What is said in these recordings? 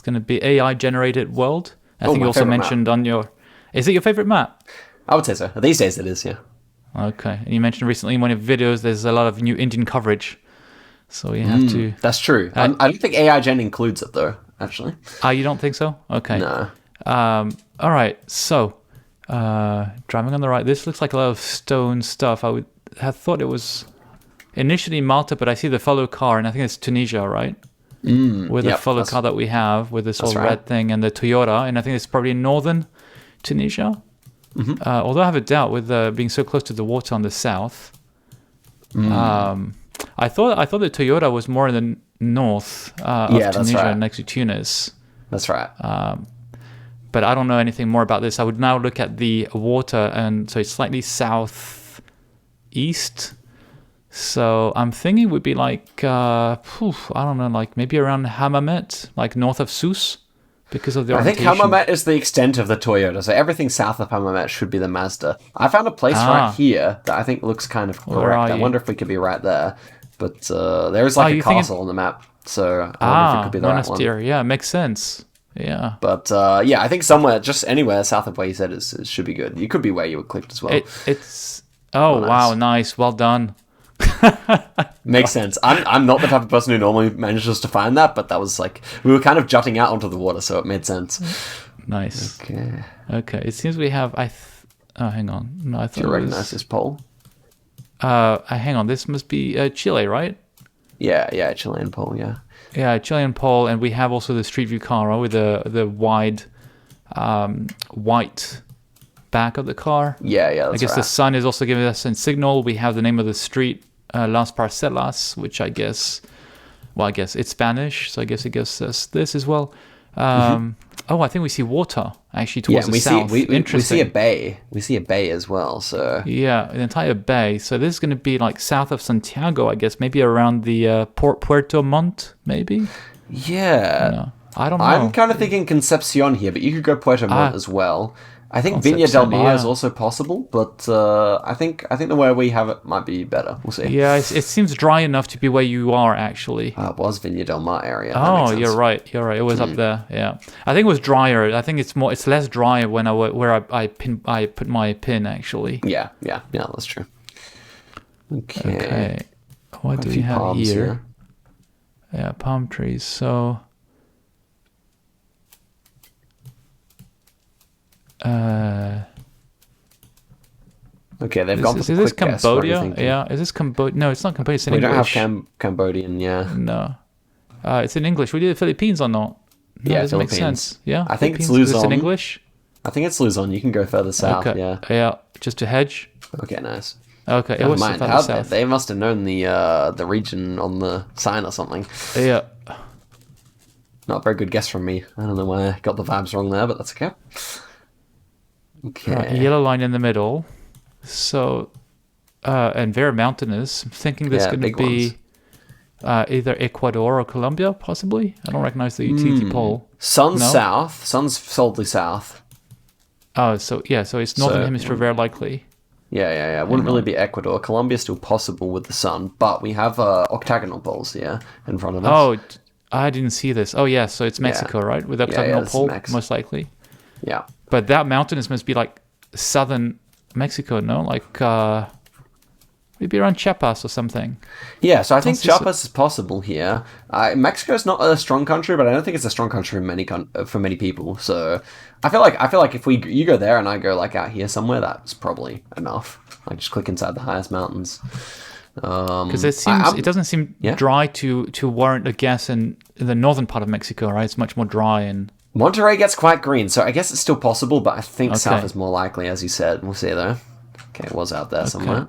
going to be AI generated world. I think my you also favorite mentioned on your. Is it your favorite map? I would say so. These days it is, yeah. Okay. And you mentioned recently in one of your videos there's a lot of new Indian coverage. So we have to. That's true. I don't think AI Gen includes it though, actually. You don't think so? Okay. No. All right. So, driving on the right. This looks like a lot of stone stuff. I would have thought it was initially Malta, but I see the follow car, and I think it's Tunisia, right? With the follow car that we have with this whole red thing and the Toyota, and I think it's probably northern Tunisia. Although I have a doubt with being so close to the water on the south. I thought the Toyota was more in the north of Tunisia, next to Tunis. That's right. But I don't know anything more about this. I would now look at the water, and so it's slightly southeast. So I'm thinking it would be like, I don't know, like maybe around Hammamet, like north of Sousse, because of the orientation. I think Hammamet is the extent of the Toyota, so everything south of Hammamet should be the Mazda. I found a place right here that I think looks kind of correct. I wonder if we could be right there. But there is like a castle on the map, so I wonder if it could be the right one. Yeah, it makes sense. Yeah. But I think somewhere, just anywhere south of where you said it should be good. You could be where you were clicked as well. It's wow, nice, well done. Makes sense. I'm not the type of person who normally manages to find that, but that was like we were kind of jutting out onto the water, so it made sense. Nice. Okay. It seems we have. Hang on. No, I thought. Do you recognize this pole? Hang on. This must be Chile, right? Yeah, Chilean pole. Yeah. Yeah, Chilean pole, and we have also the Street View car with the wide, white back of the car. Yeah, that's I guess the sun is also giving us a signal. We have the name of the street, Las Parcelas, which I guess it's Spanish, so I guess it gives us this as well. I think we see water actually towards the south. We see a bay. We see a bay as well. So yeah, an entire bay. So this is going to be like south of Santiago, I guess, maybe around the Puerto Montt, maybe. Yeah, I don't know. I'm kind of thinking Concepcion here, but you could go Puerto Montt as well. I think Viña del Mar is also possible, but I think the way we have it might be better. We'll see. Yeah, it seems dry enough to be where you are, actually. It was Viña del Mar area. Oh, you're right. It was up there. Yeah, I think it was drier. I think it's less dry when I put my pin actually. Yeah, that's true. Okay. What do we have here? Yeah, palm trees. So. Okay, they've gone for the quick guess. Is this Cambodia? Yeah, is this Cambodia? No, it's not Cambodia. It's in English. We don't have Cambodian, yeah. No. It's in English. We do the Philippines or not? No, yeah, doesn't make sense. Yeah, I think it's Luzon. Is this in English? I think it's Luzon. You can go further south, okay. Yeah, just to hedge. Okay, nice. Okay, it was further south. They must have known the region on the sign or something. Yeah. Not a very good guess from me. I don't know why I got the vibes wrong there, but that's okay. Okay. Right, yellow line in the middle. So, and very mountainous. I'm thinking this going to be either Ecuador or Colombia, possibly. I don't recognize the utility pole. Sun's south. Sun's solidly south. Oh, so it's northern hemisphere very likely. Yeah. It wouldn't really be Ecuador. Colombia's still possible with the sun, but we have octagonal poles here in front of us. Oh, I didn't see this. Oh, yeah, so it's Mexico, right? With octagonal pole, most likely. Yeah. But that mountainous must be like southern Mexico, no? Like maybe around Chiapas or something. Yeah, so I think Chiapas is possible here. Mexico's not a strong country, but I don't think it's a strong country for many people. So I feel like if you go there and I go like out here somewhere, that's probably enough. I just click inside the highest mountains. Because it doesn't seem dry to warrant a guess in the northern part of Mexico, right? It's much more dry and. Monterrey gets quite green, so I guess it's still possible, but I think south is more likely, as you said. We'll see, though. Okay, it was out there somewhere.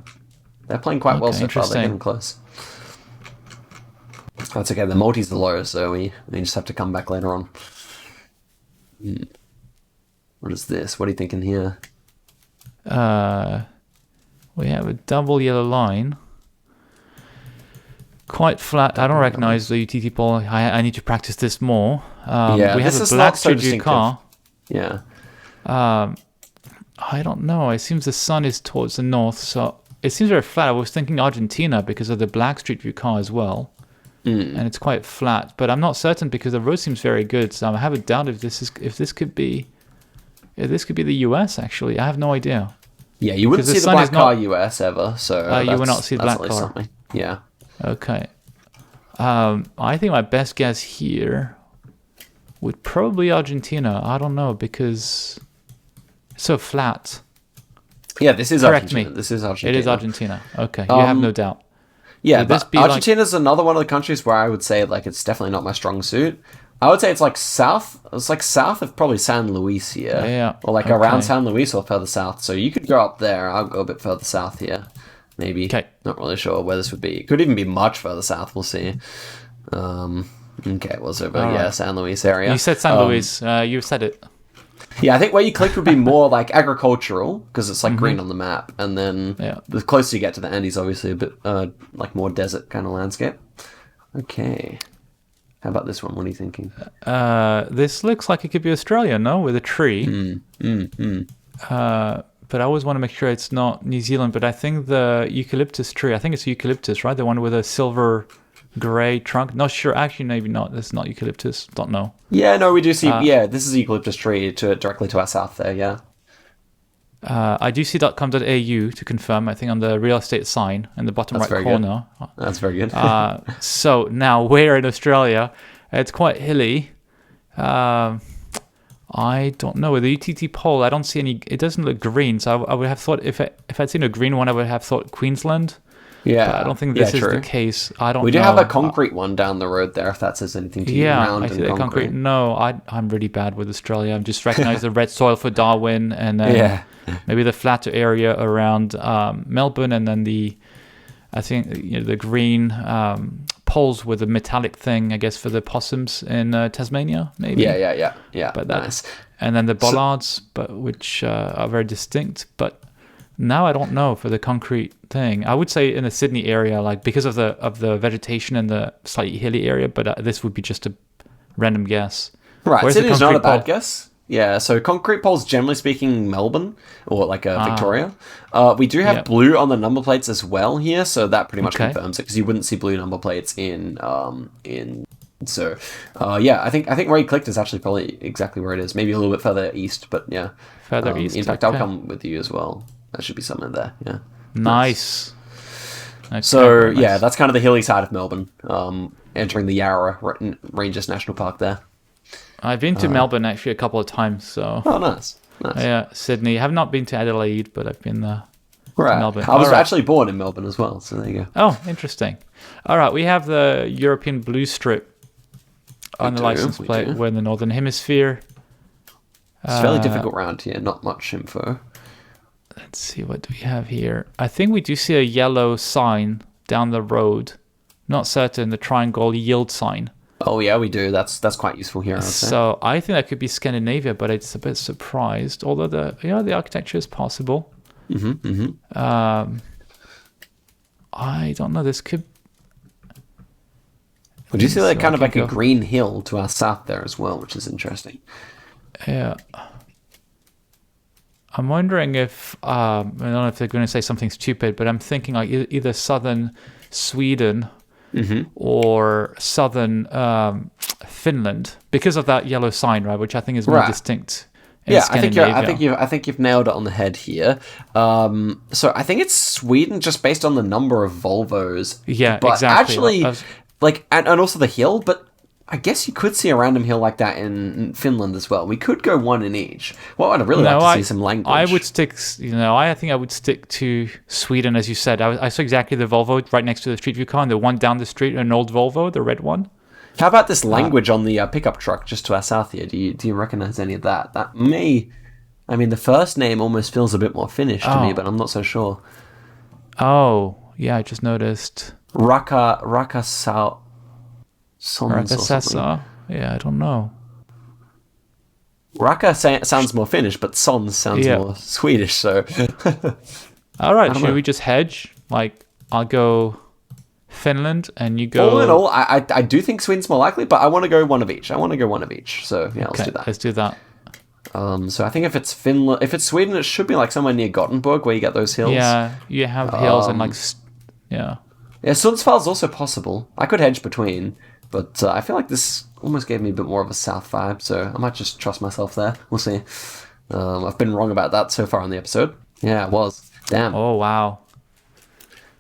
They're playing quite well so far. They're getting close. That's okay. The multis are low, so we just have to come back later on. What is this? What are you thinking here? We have a double yellow line. Quite flat. I don't recognize the UTT pole. I need to practice this more. We have a black Street View car. Yeah. I don't know. It seems the sun is towards the north, so it seems very flat. I was thinking Argentina because of the black Street View car as well. and it's quite flat. But I'm not certain because the road seems very good. So I have a doubt if this could be the US. Actually, I have no idea. Yeah, you wouldn't see the black car US ever. So you would not see the black car. Something. Yeah. Okay. I think my best guess here would probably Argentina. I don't know because it's so flat. Yeah, this is Correct Argentina. me. This is Argentina. It is Argentina. Okay, you have no doubt. Yeah, Would this but be Argentina's another one of the countries where I would say like it's definitely not my strong suit. I would say it's like south. It's like south of probably San Luis here. Yeah. Or like around San Luis or further south. So you could go up there. I'll go a bit further south here. Maybe. Okay. Not really sure where this would be. It could even be much further south. We'll see. Okay, it was over, San Luis area. You said San Luis. You said it. Yeah, I think where you clicked would be more like agricultural because it's like green on the map, and then the closer you get to the Andes, obviously a bit like more desert kind of landscape. Okay, how about this one? What are you thinking? This looks like it could be Australia, no, with a tree. But I always want to make sure it's not New Zealand. But I think the eucalyptus tree. I think it's eucalyptus, right? The one with a silver grey trunk. Not sure. Actually, maybe not. It's not eucalyptus. Don't know. Yeah, no, we do see. This is a eucalyptus tree directly to our south there. Yeah. I do see .com.au to confirm. I think on the real estate sign in the bottom right corner. Good. That's very good. So now we're in Australia. It's quite hilly. I don't know. With the UTT poll, I don't see any. It doesn't look green. So I would have thought if I'd seen a green one, I would have thought Queensland. Yeah, but I don't think this is the case. I don't know. We do have a concrete one down the road there, if that says anything to you. Yeah, I see the concrete. No, I'm really bad with Australia. I'm just recognize the red soil for Darwin, and then maybe the flatter area around Melbourne, and then the green poles with a metallic thing, I guess, for the possums in Tasmania, maybe. Yeah. But nice. And then the bollards, which are very distinct, but. Now I don't know for the concrete thing. I would say in the Sydney area, like because of the vegetation and the slightly hilly area, but this would be just a random guess. Right, Sydney's not a bad guess. Yeah, so concrete poles, generally speaking, Melbourne or like Victoria. We do have blue on the number plates as well here, so that pretty much confirms it because you wouldn't see blue number plates in. So, I think where you clicked is actually probably exactly where it is. Maybe a little bit further east, but yeah, further east. In fact, I'll come with you as well. That should be somewhere there, yeah. Nice. So, that's kind of the hilly side of Melbourne, entering the Yarra Ranges National Park there. I've been to Melbourne, actually, a couple of times, so... Oh, nice. Yeah, Sydney. I have not been to Adelaide, but I've been to Melbourne. I was actually born in Melbourne as well, so there you go. Oh, interesting. All right, we have the European blue strip on the license plate. We're in the Northern Hemisphere. It's fairly difficult round here, not much info. Let's see, what do we have here? I think we do see a yellow sign down the road. Not certain, the triangle yield sign. Oh yeah, we do. That's quite useful here, I'd say. So I think that could be Scandinavia, but it's a bit surprised. Although the architecture is possible. I don't know. This could. Would you see like kind of like a green hill to our south there as well, which is interesting. Yeah. I'm wondering if, I don't know if they're going to say something stupid, but I'm thinking like either southern Sweden or southern Finland, because of that yellow sign, right, which I think is more distinct in Scandinavia. I think you've nailed it on the head here. So I think it's Sweden just based on the number of Volvos. Yeah, but exactly. Actually, and also the hill, but I guess you could see a random hill like that in Finland as well. We could go one in each. Well, I'd really like to see some language. I would stick, I think I would stick to Sweden, as you said. I saw exactly the Volvo right next to the Street View car, and the one down the street, an old Volvo, the red one. How about this language on the pickup truck just to our south here? Do you recognize any of that? That may... I mean, the first name almost feels a bit more Finnish to me, but I'm not so sure. Oh, yeah, I just noticed. Rakasao... Rakasasa? Yeah, I don't know. Raka sounds more Finnish, but Sons sounds more Swedish, so... All right, should we just hedge? Like, I'll go Finland, and you go... All in all, I do think Sweden's more likely, but I want to go one of each. So, yeah, let's do that. Let's do that. So I think if it's Finland... If it's Sweden, it should be like somewhere near Gothenburg, where you get those hills. Yeah, you have hills and like... Yeah. Yeah, Sundsvall is also possible. I could hedge between, but I feel like this almost gave me a bit more of a south vibe, so I might just trust myself there. We'll see. I've been wrong about that so far on the episode. Yeah, it was. Damn. Oh, wow.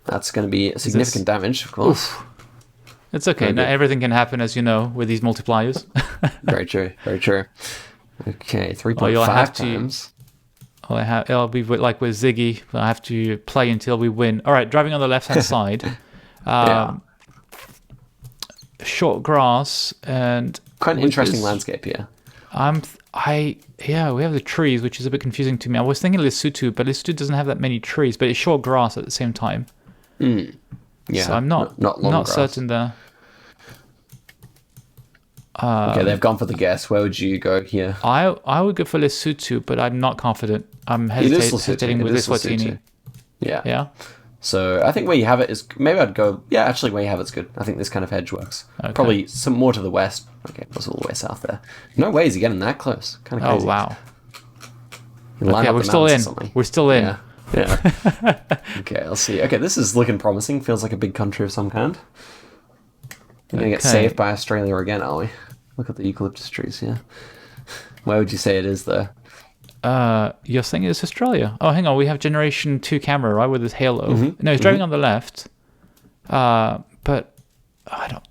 That's going to be significant damage, of course. Oof. It's okay. Now everything can happen, as you know, with these multipliers. Very true. Very true. Okay, 3.5 times. It'll be like with Ziggy. I have to play until we win. All right, driving on the left-hand side. Short grass and quite an interesting landscape here. We have the trees, which is a bit confusing to me. I was thinking Lesotho, but Lesotho doesn't have that many trees, but it's short grass at the same time. Yeah, so I'm not certain there. Okay, they've gone for the guess. Where would you go here? I would go for Lesotho, but I'm not confident. I'm hesitating with Eswatini. Yeah. Yeah. So I think where you have it is maybe I'd go. Yeah, actually, where you have it's good. I think this kind of hedge works. Okay. Probably some more to the west. Okay, it was all the way south there. No way is he getting that close. Kind of crazy. Oh wow. Okay, we're still in. We're still in. Yeah. Okay, let's see. Okay, this is looking promising. Feels like a big country of some kind. We're gonna get saved by Australia again, are we? Look at the eucalyptus trees here. Where would you say it is, though? You're saying it's Australia. Oh, hang on. We have Generation 2 camera, right, with this halo. No, he's driving on the left. But I don't...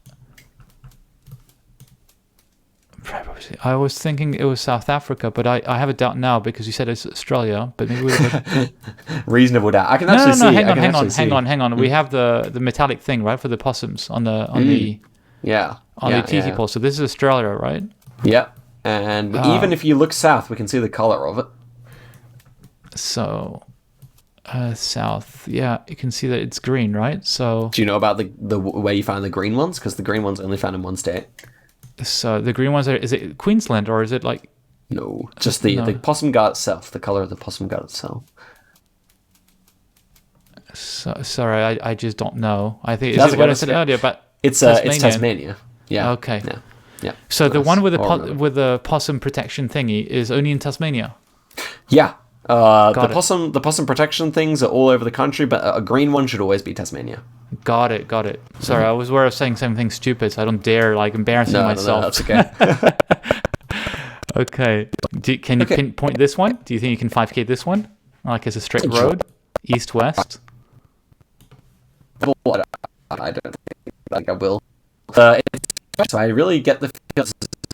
I was thinking it was South Africa, but I have a doubt now because you said it's Australia. But maybe reasonable doubt. I can actually see. Hang on. We have the metallic thing, right, for the possums on the TT pole. So this is Australia, right? Yeah. And even if you look south, we can see the color of it. So, south, yeah, you can see that it's green, right? So, do you know about the where you find the green ones? Because the green ones are only found in one state. So the green ones is it Queensland or is it like? No, just the possum gut itself. The color of the possum gut itself. So, sorry, I just don't know. I think is it what I said earlier, but it's Tasmania. Yeah. Okay. Yeah. So the one with the possum protection thingy is only in Tasmania. Yeah. The possum protection things are all over the country, but a green one should always be Tasmania. Got it. Sorry, I was worried of saying something stupid, so I don't dare embarrassing myself. No, that's okay. Okay. Can you pinpoint this one? Do you think you can 5K this one? Like it's a straight road, east-west? I don't think I will. So I really get the feel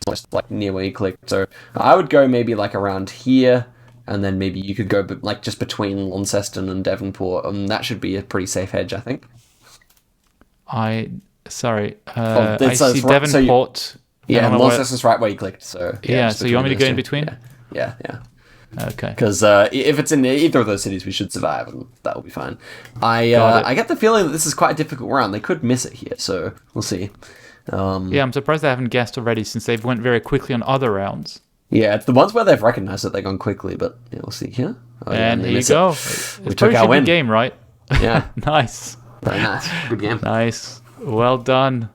it's like near where you clicked. So I would go maybe like around here, and then maybe you could go like just between Launceston and Devonport, and that should be a pretty safe hedge, I think. I see Devonport. So and Launceston's right where you clicked. So so you want me to go in between? Yeah. Okay. Because if it's in either of those cities, we should survive, and that will be fine. I get the feeling that this is quite a difficult round. They could miss it here, so we'll see. I'm surprised they haven't guessed already since they've went very quickly on other rounds. Yeah, it's the ones where they've recognized that they've gone quickly, but we'll see here. And here you go. We took our win. Game, right? Yeah. Nice. Very nice. Good game. Nice. Well done.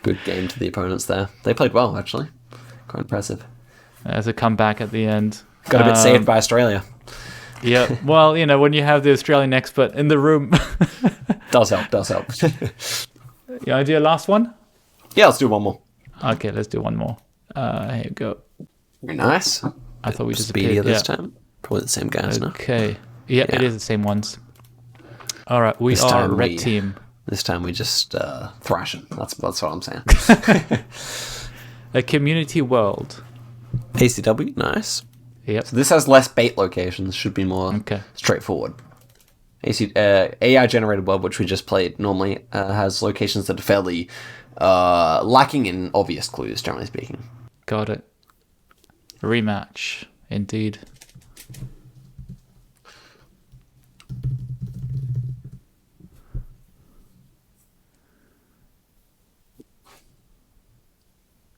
Good game to the opponents there. They played well, actually. Quite impressive. As a comeback at the end. Got a bit saved by Australia. Yeah. Well, when you have the Australian expert in the room. Does help. You want to do a last one? Yeah, let's do one more. Okay, let's do one more. Here you go. Very nice. I thought we just Speedier this time. Probably the same guys, no? Okay. Yeah, it is the same ones. All right, we are red team. This time we just thrash them. That's what I'm saying. A community world. ACW, nice. Yep. So this has less bait locations. Should be more straightforward. AI generated world, which we just played, normally has locations that are fairly lacking in obvious clues, generally speaking. Got it. Rematch, indeed.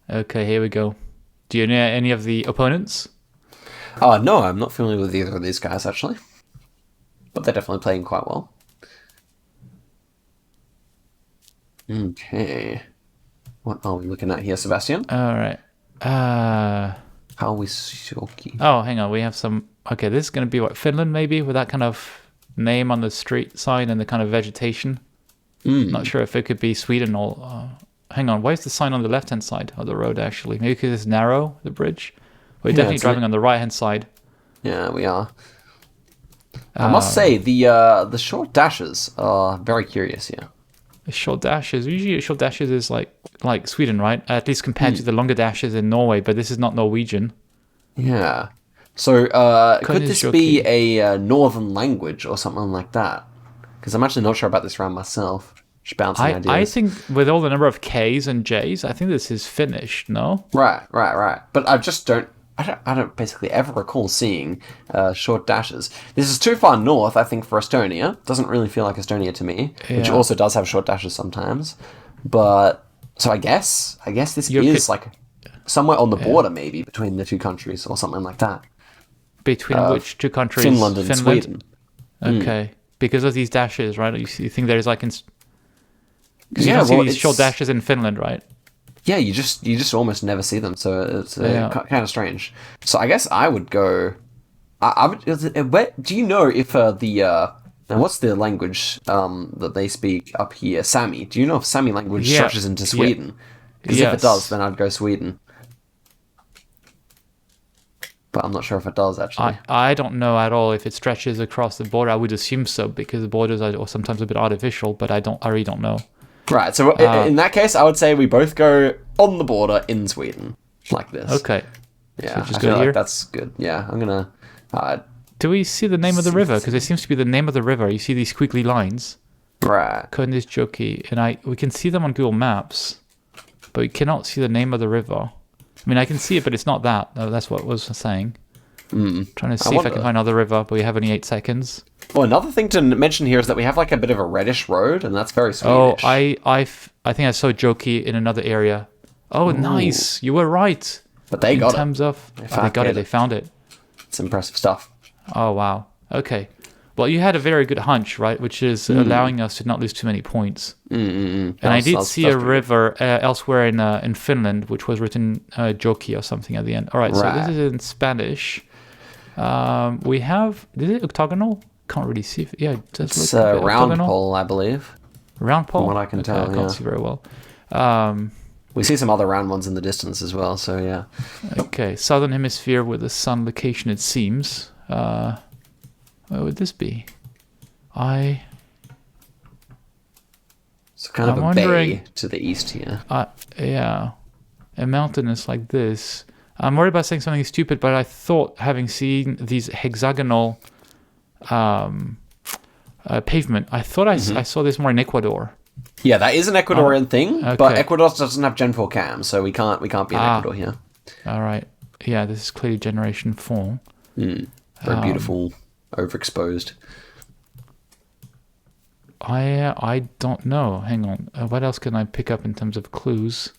Okay, here we go. Do you know any of the opponents? No, I'm not familiar with either of these guys, actually. But they're definitely playing quite well. Okay. What are we looking at here, Sebastian? All right. Kawisoki. Oh, hang on. We have some... Okay, this is going to be, Finland maybe? With that kind of name on the street sign and the kind of vegetation? Not sure if it could be Sweden or... hang on, why is the sign on the left-hand side of the road, actually? Maybe because it's narrow, the bridge? We're definitely driving on the right-hand side. Yeah, we are. I must say, the short dashes are very curious here. The short dashes, usually short dashes is like Sweden, right? At least compared to the longer dashes in Norway, but this is not Norwegian. Yeah. So, could this be a northern language or something like that? Because I'm actually not sure about this round myself. Just bouncing ideas. I think with all the number of Ks and Js, I think this is Finnish, no? Right. But I just don't... I don't basically ever recall seeing short dashes. This is too far north, I think, for Estonia. Doesn't really feel like Estonia to me, which also does have short dashes sometimes. But so I guess this is like somewhere on the border, maybe between the two countries or something like that. Between which two countries? Finland and Sweden. Okay, because of these dashes, right? You think there's like because you don't see these short dashes in Finland, right? Yeah, you just almost never see them, so it's kind of strange. So I guess I would go. I would. Do you know if what's the language that they speak up here? Sami. Do you know if Sami language stretches into Sweden? Because if it does, then I'd go Sweden. But I'm not sure if it does actually. I don't know at all if it stretches across the border. I would assume so because the borders are sometimes a bit artificial, but I really don't know. Right, so in that case, I would say we both go on the border in Sweden, like this. Okay. Yeah, so I feel like that's good. Yeah, I'm gonna... Do we see the name of the river? Because it seems to be the name of the river. You see these squiggly lines. Right. Trzcinski-Clément, and we can see them on Google Maps, but we cannot see the name of the river. I mean, I can see it, but it's not that. No, that's what I was saying. Trying to see if I can find another river, but we have only 8 seconds. Well, another thing to mention here is that we have like a bit of a reddish road, and that's very Swedish. Oh, I think I saw Joki in another area. Oh, nice! You were right. But they got it. In terms of, they got it. They found it. It's impressive stuff. Oh wow. Okay. Well, you had a very good hunch, right? Which is allowing us to not lose too many points. And I did see a river elsewhere in Finland, which was written Joki or something at the end. All right. So this is in Spanish. We have. Is it octagonal? Can't really see. It does it's look a round octagonal. pole, I believe. Round pole. From what I can tell, I can't see very well. We see some other round ones in the distance as well. So yeah. Okay, southern hemisphere with the sun location. It seems. Where would this be? It's kind of a bay to the east here. Yeah, a mountain is like this. I'm worried about saying something stupid, but I thought, having seen these hexagonal pavement, I thought I saw this more in Ecuador. Yeah, that is an Ecuadorian thing, but Ecuador doesn't have Gen 4 cam, so we can't be in Ecuador here. All right. Yeah, this is clearly Generation 4. Very beautiful, overexposed. I don't know. Hang on. What else can I pick up in terms of clues,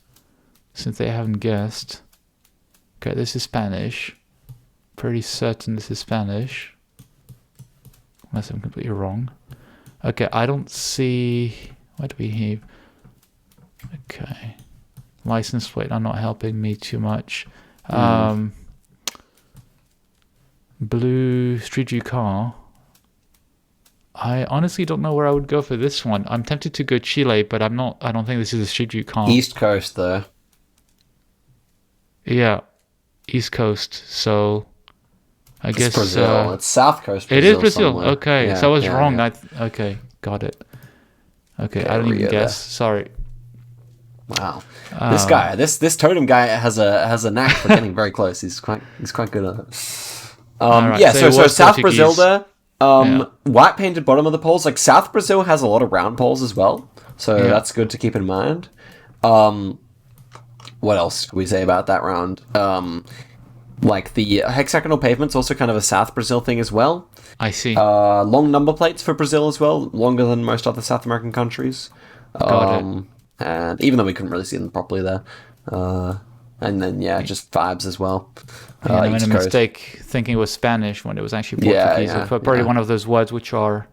since they haven't guessed? Okay, this is Spanish. Pretty certain this is Spanish. Unless I'm completely wrong. Okay, I don't see... What do we have? Okay. License plate are not helping me too much. Blue Street View car. I honestly don't know where I would go for this one. I'm tempted to go Chile, but I don't think this is a Street View car. East Coast, though. Yeah. East Coast, so I guess... It's Brazil. It's South Coast Brazil. It is Brazil. Somewhere. Okay, yeah, so I was wrong. Yeah. Okay, got it. Okay, I don't even guess. Sorry. Wow, this guy, this totem guy has a knack for getting very close. He's quite good at it. Right, yeah, so South Portuguese. Brazil there. White painted bottom of the poles. Like South Brazil has a lot of round poles as well, so that's good to keep in mind. What else could we say about that round? Like the hexagonal pavement's also kind of a South Brazil thing as well. I see. Long number plates for Brazil as well, longer than most other South American countries. Got it. And even though we couldn't really see them properly there. And then, just vibes as well. I made a mistake thinking it was Spanish when it was actually Portuguese. It's probably one of those words which are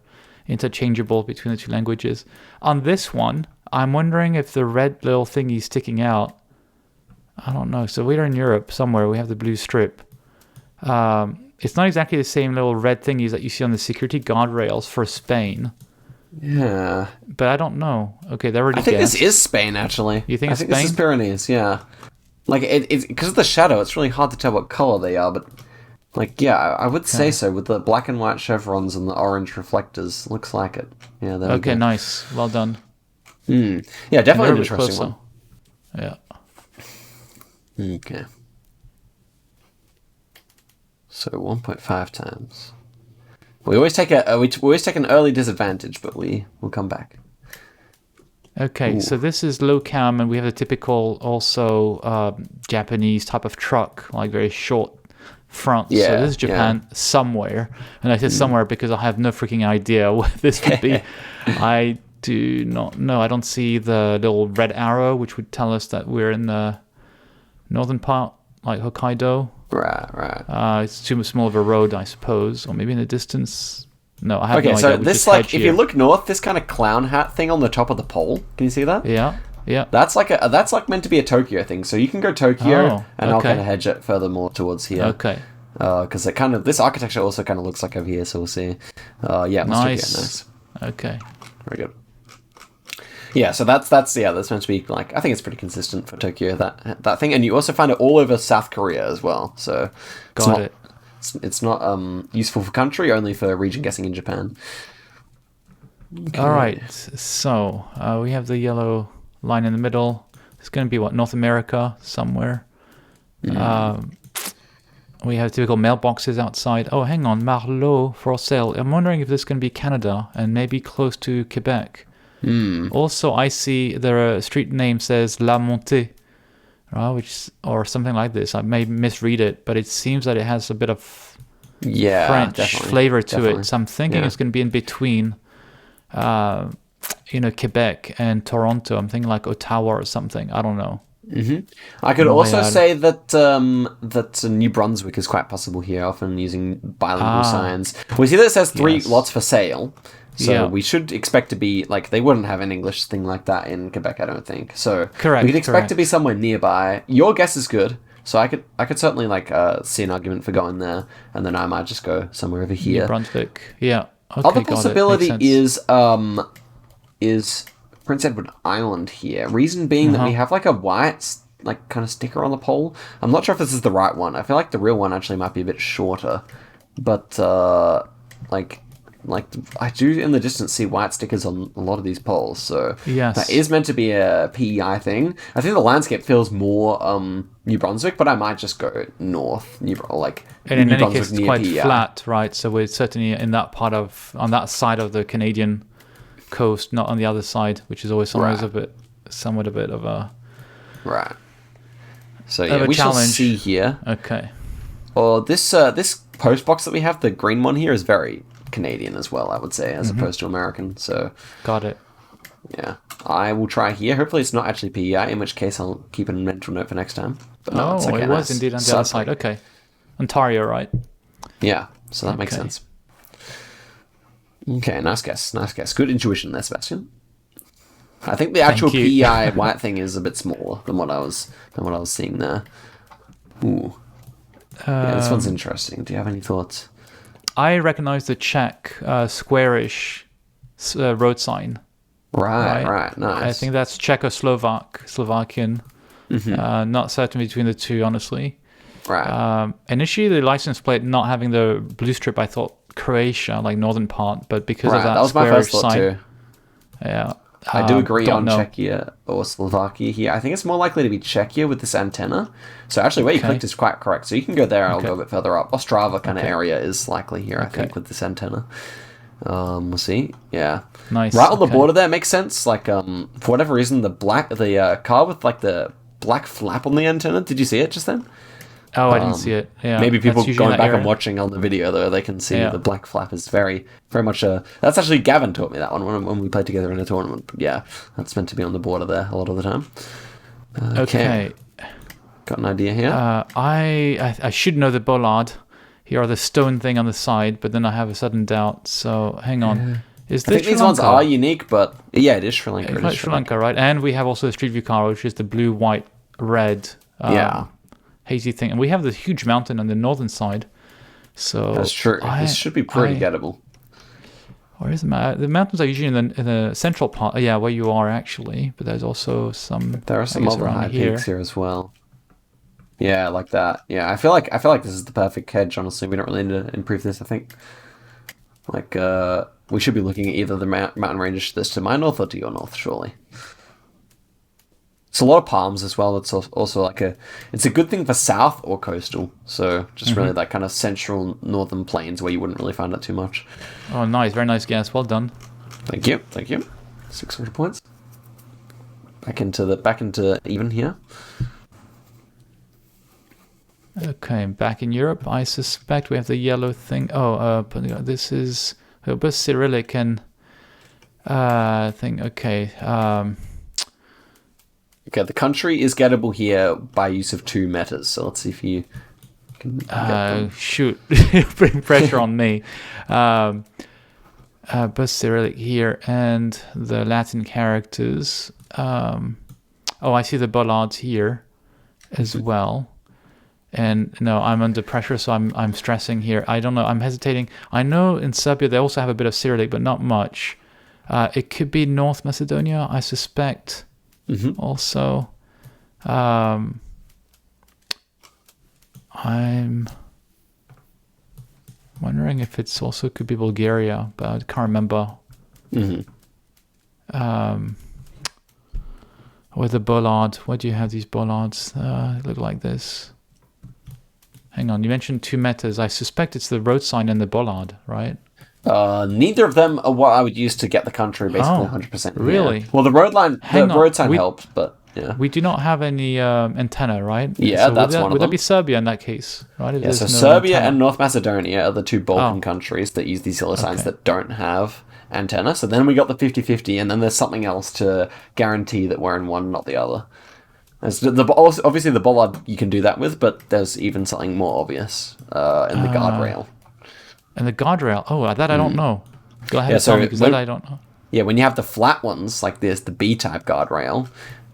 interchangeable between the two languages. On this one, I'm wondering if the red little thingy sticking out, I don't know. So we're in Europe somewhere. We have the blue strip. It's not exactly the same little red thingies that you see on the security guardrails for Spain. Yeah. but I don't know. Okay, they already I think guessed. this is Spain, actually. You think I it's think this is Spain? Pyrenees, yeah. Like, it's because of the shadow, it's really hard to tell what color they are, but, like, yeah, I would say Okay. so. With the black and white chevrons and the orange reflectors, looks like it. Yeah, there we Okay, go. nice. Well done. Yeah, And definitely they're an a bit interesting closer. one. Yeah. Okay. So 1.5 times. We always take we always take an early disadvantage, but we'll come back. Okay, Ooh. so this is low cam, and we have the typical also Japanese type of truck, like very short front. So Yeah, this is Japan somewhere, and I said somewhere because I have no freaking idea what this would be. I do not know. I don't see the little red arrow, which would tell us that we're in the northern part, like Hokkaido. Right. It's too small of a road, I suppose, or maybe in the distance. No, I have Okay, no so idea. We this, just head like, if here. you look north, this kind of clown hat thing on the top of the pole, can you see that? Yeah, yeah. That's like meant to be a Tokyo thing. So you can go Tokyo, Oh, and I'll okay. kind of hedge it further more towards here. Okay. Because it kind of this architecture also kind of looks like over here. So we'll see. Yeah, let's check it. Nice. Nice, Okay. very good. Yeah, so that's meant to be like, I think it's pretty consistent for Tokyo, that thing, and you also find it all over South Korea as well. So it's Got not it. it's not useful for country, only for region guessing in Japan. Okay. All right. So we have the yellow line in the middle. It's going to be what, North America somewhere. We have typical mailboxes outside. Oh, hang on, Marlot for sale. I'm wondering if this is going to be Canada and maybe close to Quebec. Also, I see the street name says La Montée, or something like this. I may misread it, but it seems that it has a bit of French definitely, flavor to definitely. it. So I'm thinking Yeah. it's going to be in between, Quebec and Toronto. I'm thinking like Ottawa or something. I don't know. I could also Montreal. say that New Brunswick is quite possible here, often using bilingual signs. We see that it says three Yes. lots for sale, so Yeah. we should expect to be like, they wouldn't have an English thing like that in Quebec, I don't think. So Correct, we could expect to be correct. somewhere nearby. Your guess is good, so I could certainly like see an argument for going there, and then I might just go somewhere over New here. Brunswick. Yeah. Okay, Other got it. possibility Makes sense. is Prince Edward Island here. Reason being that we have like a white like kind of sticker on the pole. I'm not sure if this is the right one. I feel like the real one actually might be a bit shorter, but like I do in the distance see white stickers on a lot of these poles. So Yes. that is meant to be a PEI thing. I think the landscape feels more New Brunswick, but I might just go north, like And in New any Brunswick case, it's near quite PEI. flat, right? So we're certainly in that on that side of the Canadian coast, not on the other side, which is always Right. somewhat a bit of a Right. So of yeah, a we shall challenge. see here. Okay. Or this post box that we have, the green one here, is very Canadian as well, I would say, as opposed to American. So Got it. yeah, I will try here. Hopefully, it's not actually PEI, in which case I'll keep a mental note for next time. But no, Oh, it's okay. it was nice. indeed on the So other it's side. like- Okay. Ontario, right? Yeah, so that makes Okay. sense. Okay, nice guess. Nice guess. Good intuition there, Sebastian. I think the actual you. PEI white thing is a bit smaller than what I was seeing there. Ooh. Yeah, this one's interesting. Do you have any thoughts? I recognize the Czech squarish road sign. Right, nice. I think that's Slovakian. Not certain between the two, honestly. Right. Initially, the license plate not having the blue strip, I thought Croatia, like northern part, but because of Right, that was my squarish first thought sign, too. yeah. I do agree don't on know. Czechia or Slovakia here. I think it's more likely to be Czechia with this antenna. So actually, where you Okay. clicked is quite correct. So you can go there, and I'll Okay. go a bit further up. Ostrava kind of Okay. area is likely here, I think, with this antenna. We'll see. Yeah. Nice. Right on the okay. border there makes sense. Like, for whatever reason, the car with like the black flap on the antenna. Did you see it just then? Oh, I didn't see it. Yeah. Maybe people that's usually going in that back area. and watching on the video though, they can see Yeah. the black flap is very, very much a. That's actually Gavin taught me that one when we played together in a tournament. But yeah, that's meant to be on the border there a lot of the time. Okay. Got an idea here. I should know the bollard. Here are the stone thing on the side, but then I have a sudden doubt. So hang on. Is I this think these ones are unique, but yeah, it is Sri Lanka. It's It like is Sri Lanka, right? And we have also the Street View car, which is the blue, white, red. Yeah. Hazy thing, and we have the huge mountain on the northern side. So That's true. This should be pretty gettable. Where is the mountain? The mountains are usually in the central part. Yeah, where you are actually. But there's also some. There are some other high peaks here as well. Yeah, like that. Yeah, I feel like this is the perfect hedge. Honestly, we don't really need to improve this. I think, like, we should be looking at either the mountain ranges that's to my north or to your north, surely. It's a lot of palms as well. It's also like it's a good thing for south or coastal. So just really that kind of central northern plains where you wouldn't really find it too much. Oh, nice, very nice guess. Well done. Thank you. 600 points. Back into even here. Okay, back in Europe, I suspect we have the yellow thing. Oh, this is both Cyrillic and thing. Okay. Okay, the country is gettable here by use of 2 metas. So let's see if you can get them. Shoot, bring pressure on me. Both Cyrillic here and the Latin characters. Oh, I see the bollards here as well. And no, I'm under pressure, so I'm stressing here. I don't know. I'm hesitating. I know in Serbia they also have a bit of Cyrillic, but not much. It could be North Macedonia, I suspect. Also, I'm wondering if it's also could be Bulgaria, but I can't remember. Where the bollard? Where do you have these bollards? Look like this. Hang on, you mentioned 2 metas. I suspect it's the road sign and the bollard, right? Neither of them are what I would use to get the country basically 100%. Really? Yeah. Well, the road sign helped, but yeah. We do not have any antenna, right? Yeah, so that's one of them. Would that be Serbia in that case? Right? Yeah, so Serbia and North Macedonia are the 2 Balkan countries that use these yellow signs that don't have antenna. So then we got the 50-50, and then there's something else to guarantee that we're in one, not the other. Obviously, the bollard you can do that with, but there's even something more obvious in the guardrail. And the guardrail? Oh, that I don't know. Go ahead and tell me, because that I don't know. Yeah, when you have the flat ones, like this, the B-type guardrail,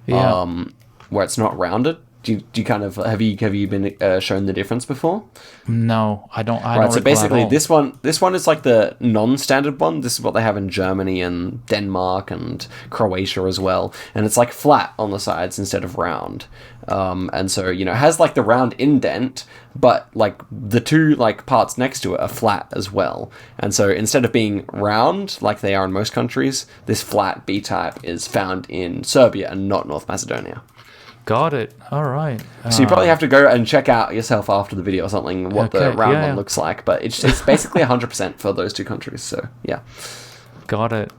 where it's not rounded, do you kind of have you been shown the difference before? No, I don't. Right, so basically this one is like the non-standard one. This is what they have in Germany and Denmark and Croatia as well, and it's like flat on the sides instead of round. And so it has like the round indent, but like the 2 like parts next to it are flat as well. And so instead of being round like they are in most countries, this flat B-type is found in Serbia and not North Macedonia. Got it. All right. So you probably have to go and check out yourself after the video or something what the round one looks like. But it's basically 100% for those 2 countries. So yeah. Got it.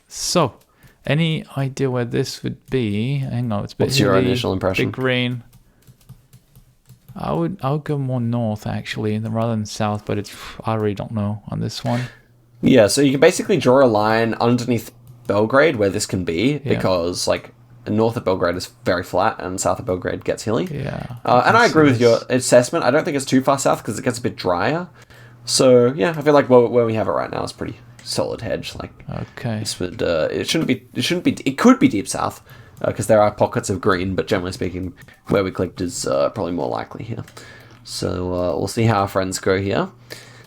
So, any idea where this would be? Hang on, it's a bit What's your initial impression? Big green. I would go more north actually, rather than south. But I really don't know on this one. Yeah. So you can basically draw a line underneath Belgrade where this can be because like. North of Belgrade is very flat, and south of Belgrade gets hilly. Yeah. And I agree with your assessment. I don't think it's too far south because it gets a bit drier. So yeah, I feel like where we have it right now is pretty solid hedge. Like, okay, this would it shouldn't be. It could be deep south because there are pockets of green, but generally speaking, where we clicked is probably more likely here. So we'll see how our friends go here.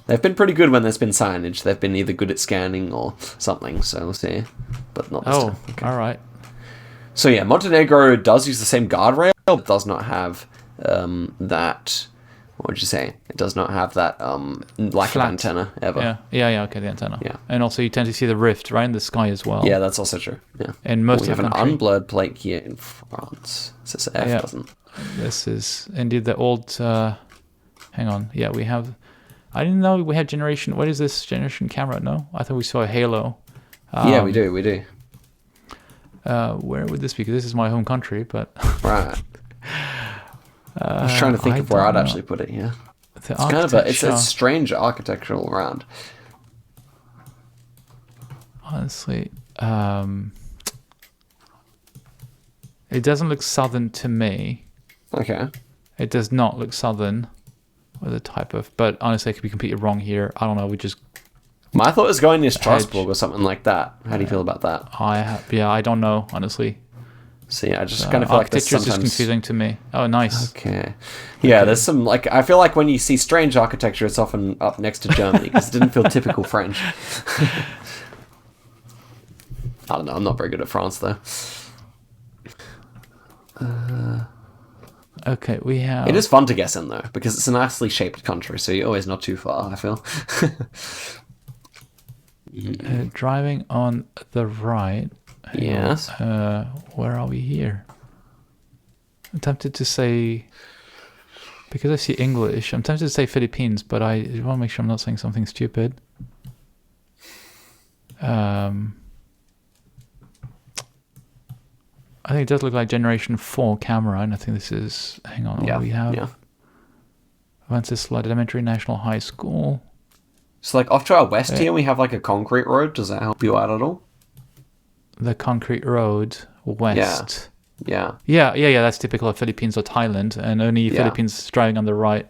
They've been pretty good when there's been signage. They've been either good at scanning or something. So we'll see, but not this time. Okay. All right. So yeah, Montenegro does use the same guardrail, but does not have that. What would you say? It does not have that lack of antenna ever. Yeah. Okay, the antenna. Yeah, and also you tend to see the rift right in the sky as well. Yeah, that's also true. Yeah, and most we have an unblurred plate here in France. It says F doesn't. This is indeed the old. Hang on. Yeah, we have. I didn't know we had generation. What is this generation camera? No, I thought we saw a halo. Yeah, we do. We do. Where would this be? Because this is my home country, but right. I was trying to think of where I'd actually put it. Yeah, it's kind of it's a strange architectural round. Honestly, it doesn't look southern to me. Okay. It does not look southern with a type of. But honestly, I could be completely wrong here. I don't know. We just. My thought is going near Strasbourg or something like that. How do you feel about that? I don't know, honestly. So yeah, I just kind of feel like there's architecture is sometimes... just confusing to me. Oh, nice. Okay. Yeah, there's some, like, I feel like when you see strange architecture, it's often up next to Germany, because it didn't feel typical French. I don't know, I'm not very good at France, though. Okay, we have... It is fun to guess in, though, because it's a nicely shaped country, so you're always not too far, I feel. driving on the right. Yes. Where are we here? I'm tempted to say... Because I see English, I'm tempted to say Philippines, but I want to make sure I'm not saying something stupid. I think it does look like Generation 4 camera, and I think this is... Hang on, what do we have? Yeah. Wenceslas Elementary National High School. So, like, off to our west here, we have, like, a concrete road. Does that help you out at all? The concrete road, west. Yeah. Yeah, that's typical of Philippines or Thailand, and only Philippines driving on the right.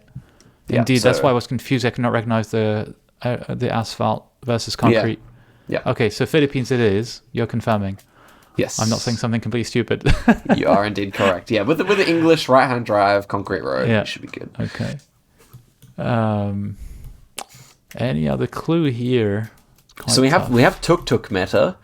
Yeah, Indeed, so... that's why I was confused. I could not recognize the asphalt versus concrete. Yeah. Okay, so Philippines it is. You're confirming. Yes. I'm not saying something completely stupid. You are indeed correct. Yeah, with the English right-hand drive concrete road, you should be good. Okay. Any other clue here? So we have tuk-tuk meta,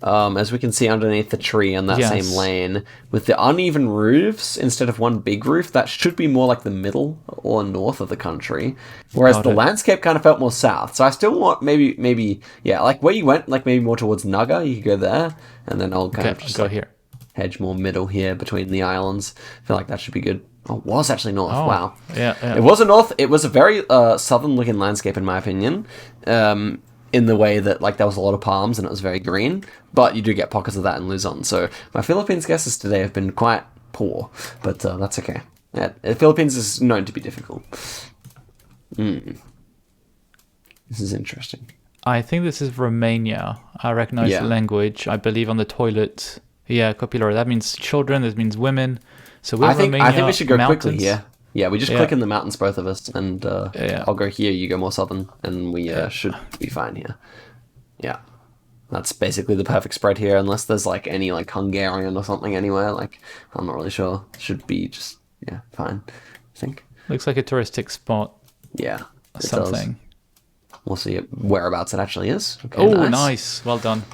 as we can see underneath the tree in that same lane. With the uneven roofs, instead of one big roof, that should be more like the middle or north of the country. Whereas the landscape kind of felt more south. So I still want maybe like where you went, like maybe more towards Naga, you could go there. And then I'll kind of just go here. Hedge more middle here between the islands. I feel like that should be good. Oh, it was actually north. Oh, wow. Yeah. It was a north. It was a very southern-looking landscape, in my opinion. In the way that, like, there was a lot of palms and it was very green. But you do get pockets of that in Luzon. So my Philippines guesses today have been quite poor. But that's okay. Yeah, the Philippines is known to be difficult. This is interesting. I think this is Romania. I recognize the language. I believe on the toilet. Yeah, copilor. That means children. This means women. So we're Romania. I think we should go mountains. quickly here. Yeah, we just click in the mountains, both of us, and I'll go here. You go more southern, and we should be fine here. Yeah, that's basically the perfect spread here, unless there's like any like Hungarian or something anywhere. Like I'm not really sure. Should be just fine. I think. Looks like a touristic spot. Yeah, something. Does. We'll see whereabouts it actually is. Okay, oh, nice. Well done.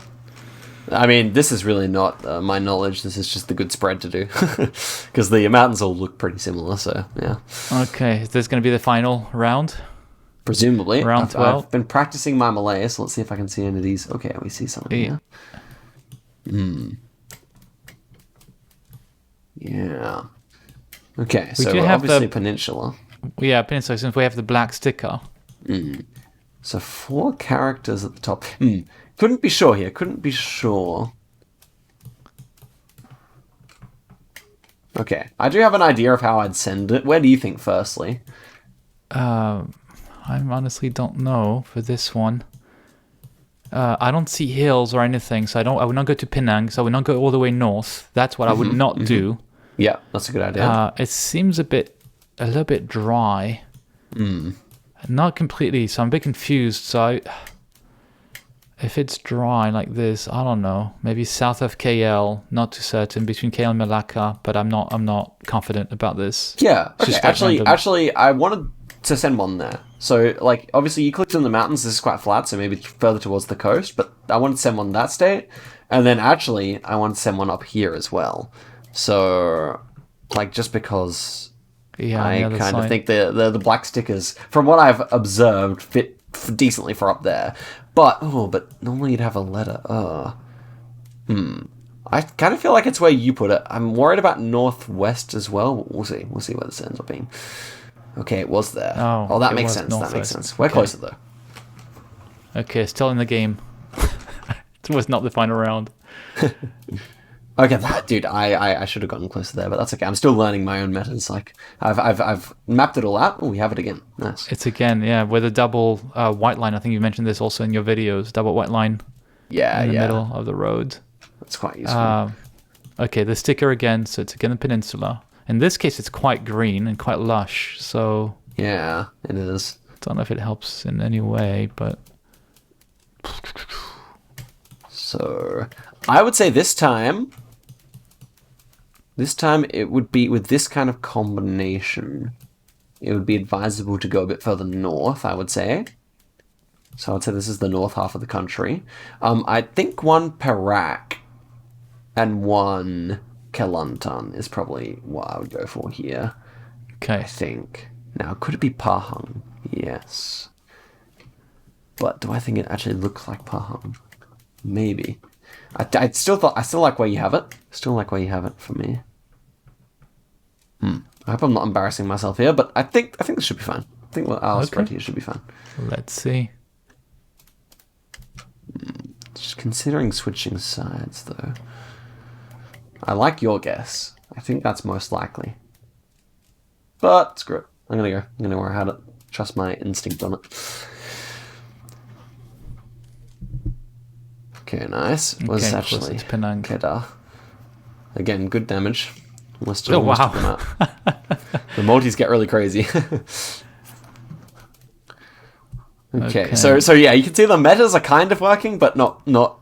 I mean, this is really not my knowledge. This is just the good spread to do. Because the mountains all look pretty similar, so yeah. Okay, is this going to be the final round? Presumably. Round 12. I've been practicing my Malay, so let's see if I can see any of these. Okay, we see something here. Yeah. Okay, so we're obviously peninsula. Yeah, peninsula, since we have the black sticker. So 4 characters at the top. Couldn't be sure here. Couldn't be sure. Okay. I do have an idea of how I'd send it. Where do you think, firstly? I honestly don't know for this one. I don't see hills or anything, so I would not go to Penang, so I would not go all the way north. That's what I would not do. Yeah, that's a good idea. It seems a little bit dry. Not completely, so I'm a bit confused. So if it's dry like this, I don't know. Maybe south of KL, not too certain. Between KL and Malacca, but I'm not confident about this. Yeah. Okay. Actually, I wanted to send one there. So, like, obviously you clicked on the mountains. This is quite flat, so maybe further towards the coast. But I wanted to send one that state, and then actually I wanted to send one up here as well. So, like, just because. Yeah, I kind of think the black stickers, from what I've observed, fit decently for up there. But normally you'd have a letter. I kind of feel like it's where you put it. I'm worried about northwest as well. We'll see. We'll see where this ends up being. Okay, it was there. Oh, that makes sense. That makes sense. We're closer though. Okay, still in the game. It was not the final round. Okay, dude, I should have gotten closer there, but that's okay. I'm still learning my own methods. Like I've mapped it all out. Oh, we have it again. Nice. It's again, with a double white line. I think you mentioned this also in your videos. Double white line. Yeah, in the middle of the road. That's quite useful. Okay, the sticker again. So it's again the peninsula. In this case, it's quite green and quite lush. So yeah, it is. Don't know if it helps in any way, but. So I would say this time This time it would be with this kind of combination. It would be advisable to go a bit further north, I would say. So I would say this is the north half of the country. I think one Perak and one Kelantan is probably what I would go for here. Okay. I think. Now, could it be Pahang? Yes. But do I think it actually looks like Pahang? Maybe. I still like where you have it. Still like where you have it for me. I hope I'm not embarrassing myself here, but I think this should be fine. I think our spread here should be fine. Let's see. Just considering switching sides, though. I like your guess. I think that's most likely. But screw it. I'm gonna go where I had it. Trust my instinct on it. Okay, nice. Was actually Penang. Kedah. Again, good damage. Oh, wow. The multis get really crazy. Okay, so yeah, you can see the metas are kind of working, but not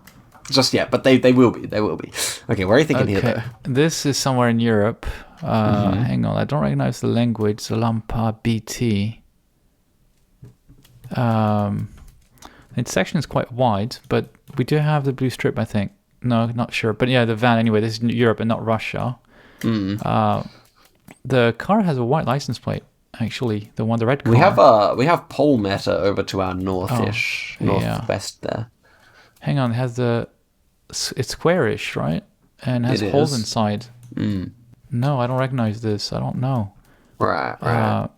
just yet. But they will be. They will be. Okay, where are you thinking here, though? This is somewhere in Europe. Hang on, I don't recognize the language. Zalampa BT. Its section is quite wide, but we do have the blue strip, I think. No, not sure. But yeah, the van anyway. This is Europe and not Russia. The car has a white license plate, actually. The red car. We have pole meta over to our northwest there. Hang on, it's squarish, right? And has holes inside. No, I don't recognize this. I don't know. Right.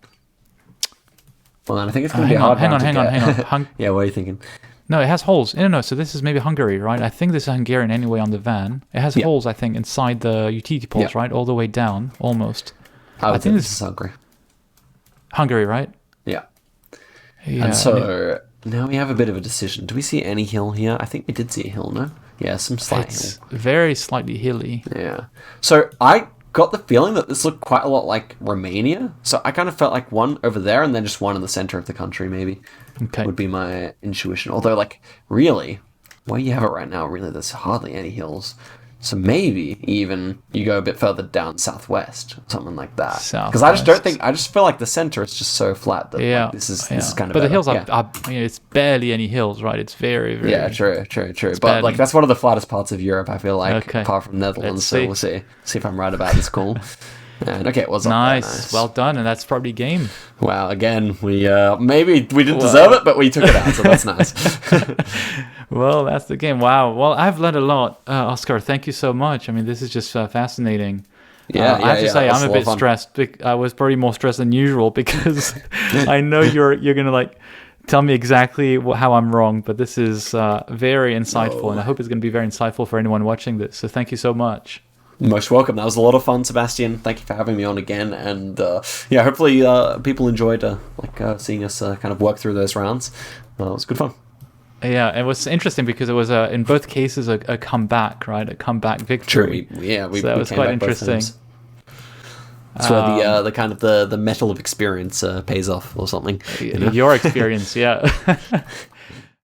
Well, then I think it's going to be hang on. Yeah, what are you thinking? No, it has holes. No. So this is maybe Hungary, right? I think this is Hungarian anyway on the van. It has holes, I think, inside the utility poles, right? All the way down, almost. I think this is Hungary. Hungary, right? Yeah. And so now we have a bit of a decision. Do we see any hill here? I think we did see a hill, no? Yeah, some slight hill. Very slightly hilly. Yeah. So I got the feeling that this looked quite a lot like Romania. So I kind of felt like one over there and then just one in the center of the country, maybe. Okay. Would be my intuition. Although, like, really, where you have it right now, really, there's hardly any hills. So maybe even you go a bit further down southwest, something like that. Because I just feel like the center is just so flat that this is kind of. But the hills are it's barely any hills, right? It's very, very. True. But like that's one of the flattest parts of Europe, I feel like, apart from Netherlands. So we'll see if I'm right about this call. And okay, it was nice. Well done, and that's probably game. Wow, again, we maybe we didn't deserve it, but we took it out, so that's nice. Well, that's the game. Wow. Well, I've learned a lot, Oscar. Thank you so much. I mean, this is just fascinating. I have to say, I'm a bit stressed. I was probably more stressed than usual because I know you're gonna like tell me exactly how I'm wrong. But this is very insightful, and I hope it's gonna be very insightful for anyone watching this. So thank you so much. Most welcome. That was a lot of fun, Sebastian. Thank you for having me on again, and hopefully people enjoyed seeing us kind of work through those rounds. It was good fun. Yeah, it was interesting because it was in both cases a comeback, right? A comeback victory. True. So that was quite interesting. That's where the kind of the metal of experience pays off or something. Your experience, yeah.